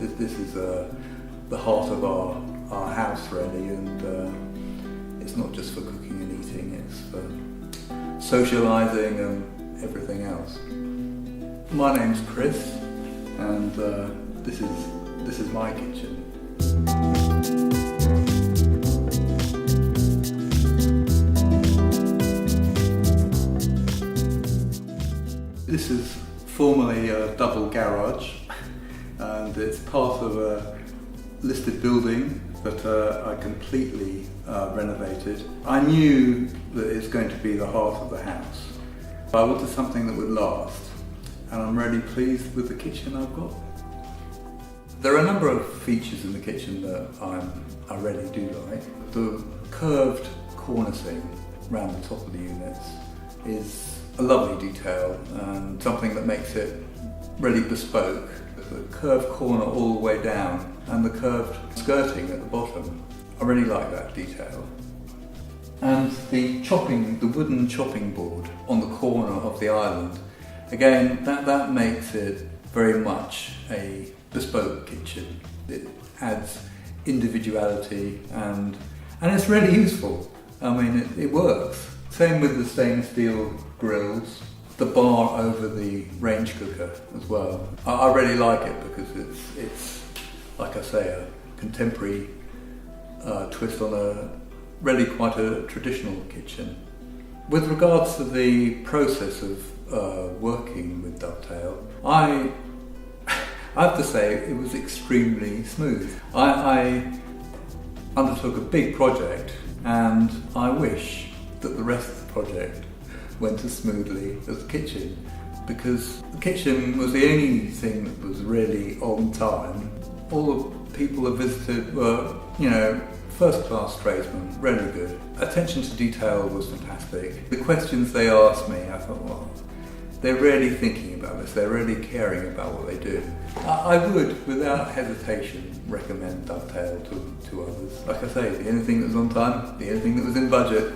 this is the heart of our house really, and it's not just for cooking and eating, it's for socialising and everything else. My name's Chris, and this is my kitchen. This is formerly a double garage, and it's part of a listed building that I completely renovated. I knew that it's going to be the heart of the house. I wanted something that would last, and I'm really pleased with the kitchen I've got. There are a number of features in the kitchen that I really do like. The curved cornicing around the top of the units is a lovely detail and something that makes it really bespoke. The curved corner all the way down and the curved skirting at the bottom. I really like that detail. And the wooden chopping board on the corner of the island, again, that makes it very much a bespoke kitchen. It adds individuality and it's really useful. I mean, it works. Same with the stainless steel grills, the bar over the range cooker as well. I really like it because it's like I say, a contemporary twist on a really quite a traditional kitchen. With regards to the process of working with Dovetail, I have to say it was extremely smooth. I undertook a big project, and I wish that the rest of the project went as smoothly as the kitchen, because the kitchen was the only thing that was really on time. All the people that visited were, first-class tradesmen, really good. Attention to detail was fantastic. The questions they asked me, I thought, well, they're really thinking about this, they're really caring about what they do. I would, without hesitation, recommend Dovetail to others. Like I say, the only thing that was on time, the only thing that was in budget.